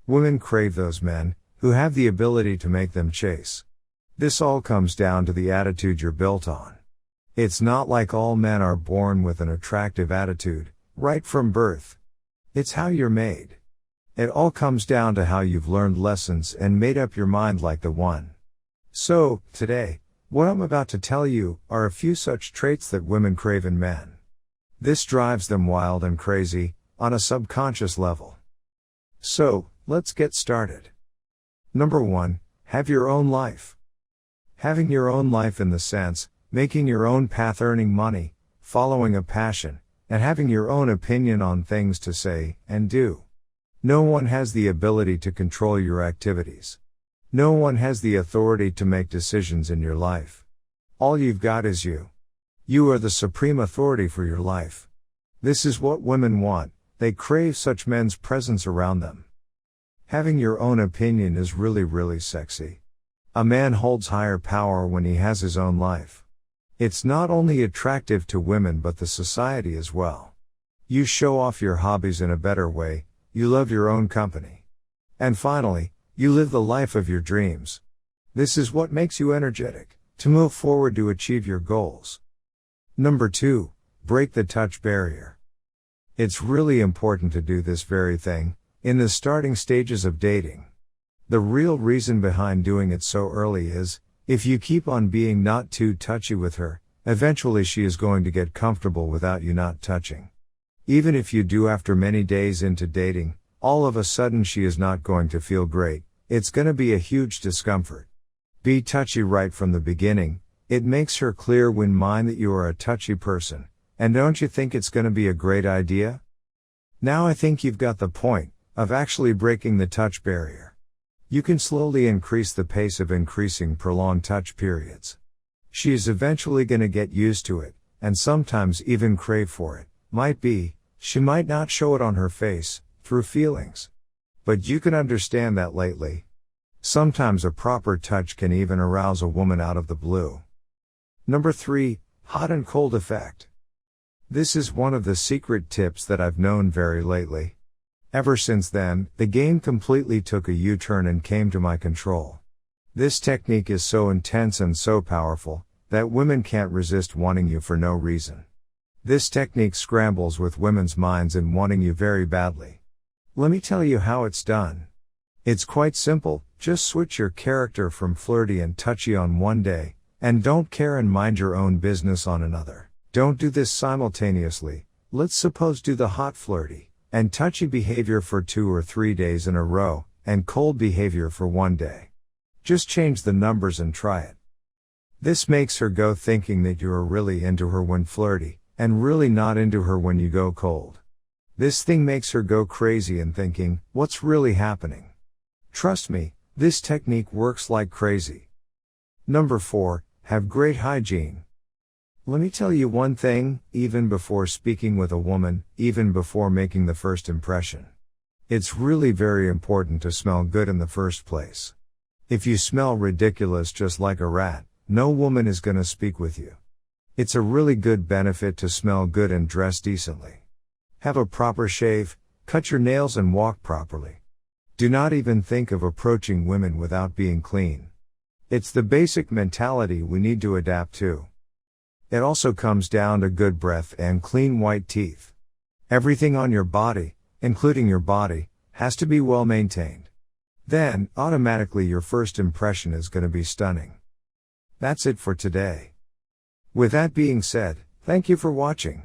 Women crave those men who have the ability to make them chase. This all comes down to the attitude you're built on. It's not like all men are born with an attractive attitude, right from birth. It's how you're made. It all comes down to how you've learned lessons and made up your mind like the one. So, today, what I'm about to tell you are a few such traits that women crave in men. This drives them wild and crazy, on a subconscious level. So, let's get started. Number 1, have your own life. Having your own life in the sense, making your own path, earning money, following a passion, and having your own opinion on things to say and do. No one has the ability to control your activities. No one has the authority to make decisions in your life. All you've got is you. You are the supreme authority for your life. This is what women want. They crave such men's presence around them. Having your own opinion is really sexy. A man holds higher power when he has his own life. It's not only attractive to women but the society as well. You show off your hobbies in a better way, you love your own company. And finally, you live the life of your dreams. This is what makes you energetic, to move forward to achieve your goals. Number 2, break the touch barrier. It's really important to do this very thing, in the starting stages of dating. The real reason behind doing it so early is, if you keep on being not too touchy with her, eventually she is going to get comfortable without you not touching. Even if you do after many days into dating, all of a sudden she is not going to feel great, it's gonna be a huge discomfort. Be touchy right from the beginning, it makes her clear in mind that you are a touchy person, and don't you think it's gonna be a great idea? Now I think you've got the point, of actually breaking the touch barrier. You can slowly increase the pace of increasing prolonged touch periods. She is eventually gonna get used to it, and sometimes even crave for it. Might be, she might not show it on her face, through feelings. But you can understand that lately. Sometimes a proper touch can even arouse a woman out of the blue. Number 3, hot and cold effect. This is one of the secret tips that I've known very lately. Ever since then, the game completely took a U-turn and came to my control. This technique is so intense and so powerful, that women can't resist wanting you for no reason. This technique scrambles with women's minds in wanting you very badly. Let me tell you how it's done. It's quite simple, just switch your character from flirty and touchy on one day, and don't care and mind your own business on another. Don't do this simultaneously. Let's suppose do the hot flirty and touchy behavior for 2 or 3 days in a row, and cold behavior for 1 day. Just change the numbers and try it. This makes her go thinking that you are really into her when flirty, and really not into her when you go cold. This thing makes her go crazy and thinking, what's really happening? Trust me, this technique works like crazy. Number 4, have great hygiene. Let me tell you one thing, even before speaking with a woman, even before making the first impression. It's really very important to smell good in the first place. If you smell ridiculous just like a rat, no woman is gonna speak with you. It's a really good benefit to smell good and dress decently. Have a proper shave, cut your nails and walk properly. Do not even think of approaching women without being clean. It's the basic mentality we need to adapt to. It also comes down to good breath and clean white teeth. Everything on your body, including your body, has to be well maintained. Then, automatically your first impression is going to be stunning. That's it for today. With that being said, thank you for watching.